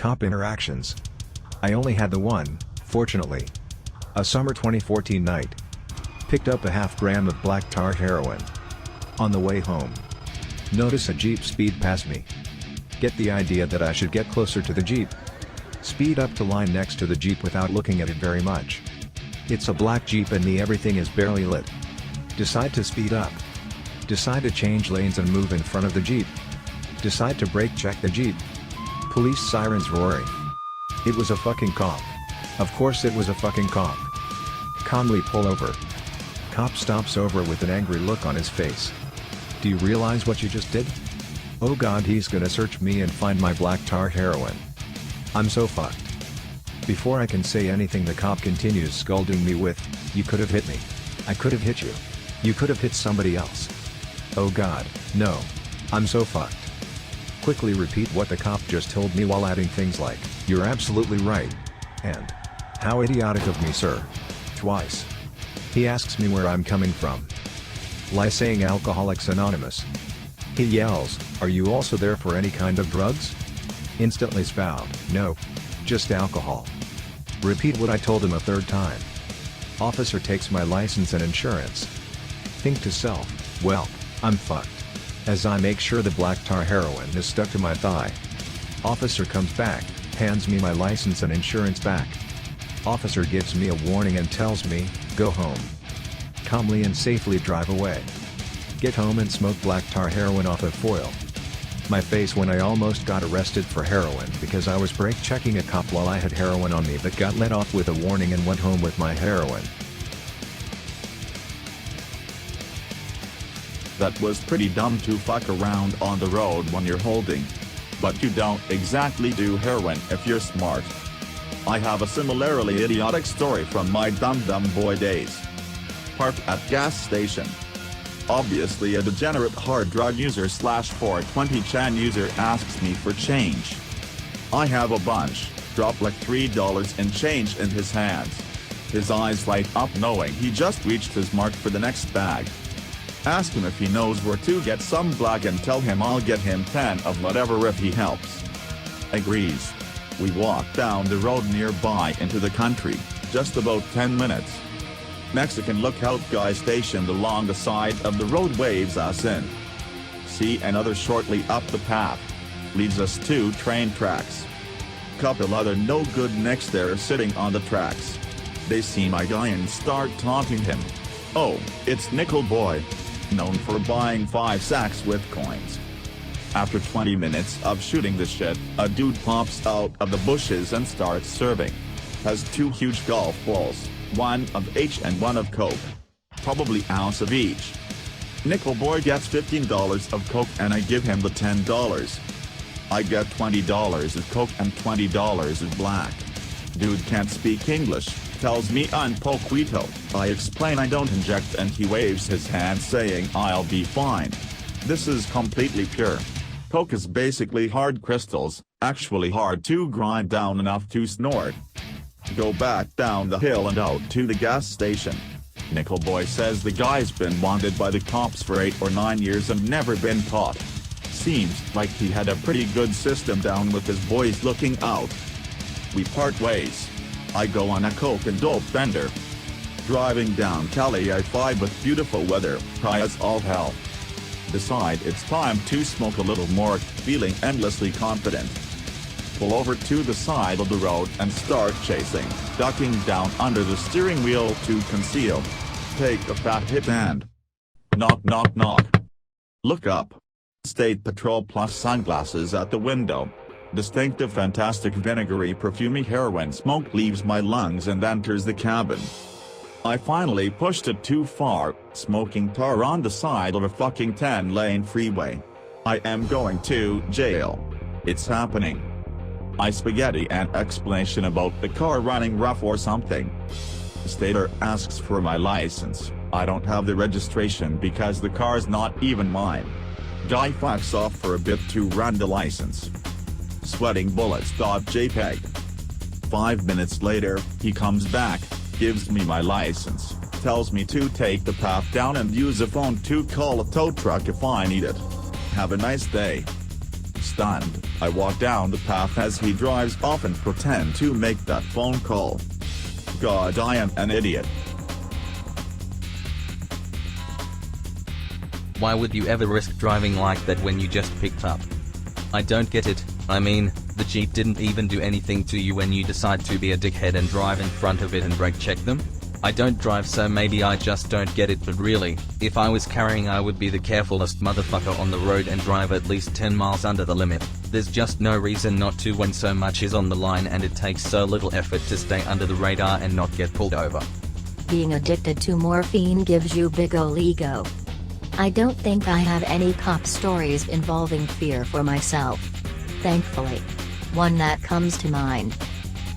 Cop interactions. I only had the one, fortunately. A summer 2014 night. Picked up a half gram of black tar heroin. On the way home. Notice a Jeep speed past me. Get the idea that I should get closer to the Jeep. Speed up to line next to the Jeep without looking at it very much. It's a black Jeep and everything is barely lit. Decide to speed up. Decide to change lanes and move in front of the Jeep. Decide to brake check the Jeep. Police sirens roaring. It was a fucking cop. Of course it was a fucking cop. Calmly pull over. Cop stops over with an angry look on his face. Do you realize what you just did? Oh god, he's gonna search me and find my black tar heroin. I'm so fucked. Before I can say anything, the cop continues scolding me with, "You could have hit me. I could have hit you. You could have hit somebody else." Oh god, no. I'm so fucked. Quickly repeat what the cop just told me while adding things like, "You're absolutely right," and, "How idiotic of me, sir." Twice. He asks me where I'm coming from. Lie, saying Alcoholics Anonymous. He yells, "Are you also there for any kind of drugs?" Instantly spout, "No. Just alcohol." Repeat what I told him a third time. Officer takes my license and insurance. Think to self, well, I'm fucked. As I make sure the black tar heroin is stuck to my thigh. Officer comes back, hands me my license and insurance back. Officer gives me a warning and tells me, "Go home." Calmly and safely drive away. Get home and smoke black tar heroin off of foil. My face when I almost got arrested for heroin because I was brake checking a cop while I had heroin on me, but got let off with a warning and went home with my heroin. That was pretty dumb to fuck around on the road when you're holding. But you don't exactly do heroin if you're smart. I have a similarly idiotic story from my dumb boy days. Parked at gas station. Obviously a degenerate hard drug user / 420 Chan user asks me for change. I have a bunch, drop like $3 in change in his hands. His eyes light up knowing he just reached his mark for the next bag. Ask him if he knows where to get some black and tell him I'll get him 10 of whatever if he helps. Agrees. We walk down the road nearby into the country, just about 10 minutes. Mexican lookout guy stationed along the side of the road waves us in. See another shortly up the path. Leads us to train tracks. Couple other no good necks there sitting on the tracks. They see my guy and start taunting him. Oh, it's Nickel Boy. Known for buying 5 sacks with coins. After 20 minutes of shooting the shit, a dude pops out of the bushes and starts serving. Has 2 huge golf balls, one of H and one of Coke. Probably ounce of each. Nickel Boy gets $15 of Coke and I give him the $10. I get $20 of Coke and $20 of black. Dude can't speak English, tells me I'm poquito. I explain I don't inject and he waves his hand saying I'll be fine. This is completely pure. Coke is basically hard crystals, actually hard to grind down enough to snort. Go back down the hill and out to the gas station. Nickel Boy says the guy's been wanted by the cops for 8 or 9 years and never been caught. Seems like he had a pretty good system down with his boys looking out. We part ways. I go on a coke and dope bender. Driving down Cali I-5 with beautiful weather, high as all hell. Decide it's time to smoke a little more, feeling endlessly confident. Pull over to the side of the road and start chasing, ducking down under the steering wheel to conceal. Take a fat hit and knock knock knock. Look up. State Patrol plus sunglasses at the window. Distinctive fantastic vinegary perfumey heroin smoke leaves my lungs and enters the cabin. I finally pushed it too far, smoking tar on the side of a fucking 10-lane freeway. I am going to jail. It's happening. I spaghetti an explanation about the car running rough or something. Stater asks for my license. I don't have the registration because the car's not even mine. Guy fucks off for a bit to run the license. Sweating bullets.jpg. 5 minutes later, he comes back, gives me my license, tells me to take the path down and use a phone to call a tow truck if I need it. Have a nice day. understand, I walk down the path as he drives off and pretend to make that phone call. God, I am an idiot. Why would you ever risk driving like that when you just picked up? I don't get it. I mean, the Jeep didn't even do anything to you when you decide to be a dickhead and drive in front of it and brake check them? I don't drive, so maybe I just don't get it, but really, if I was carrying, I would be the carefulest motherfucker on the road and drive at least 10 miles under the limit. There's just no reason not to when so much is on the line and it takes so little effort to stay under the radar and not get pulled over. Being addicted to morphine gives you big ol' ego. I don't think I have any cop stories involving fear for myself. Thankfully. One that comes to mind.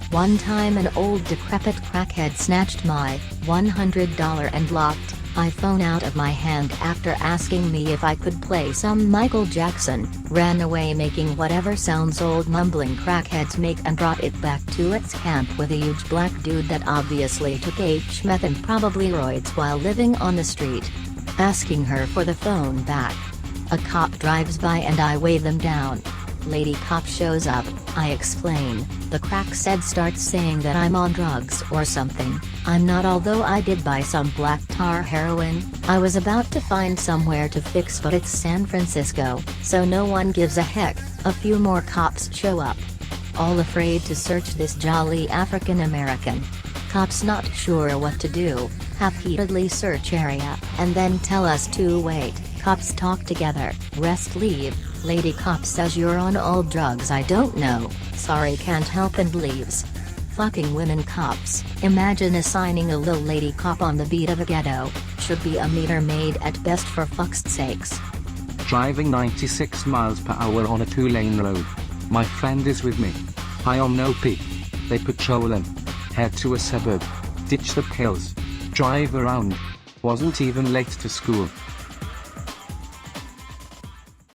One time an old decrepit crackhead snatched my $100 and locked iPhone out of my hand after asking me if I could play some Michael Jackson, ran away making whatever sounds old mumbling crackheads make, and brought it back to its camp with a huge black dude that obviously took H-meth and probably roids while living on the street. Asking her for the phone back. A cop drives by and I wave them down. Lady cop shows up, I explain, the crackhead starts saying that I'm on drugs or something. I'm not, although I did buy some black tar heroin. I was about to find somewhere to fix, but it's San Francisco, so no one gives a heck. A few more cops show up. All afraid to search this jolly African American. Cops not sure what to do, half-heartedly search area, and then tell us to wait. Cops talk together, rest, leave. Lady cop says you're on all drugs. I don't know, sorry, can't help, and leaves. Fucking women cops. Imagine assigning a little lady cop on the beat of a ghetto. Should be a meter maid at best, for fuck's sakes. Driving 96 miles per hour on a 2-lane road. My friend is with me. High on no P. They patrolling. Head to a suburb. Ditch the pills. Drive around. Wasn't even late to school.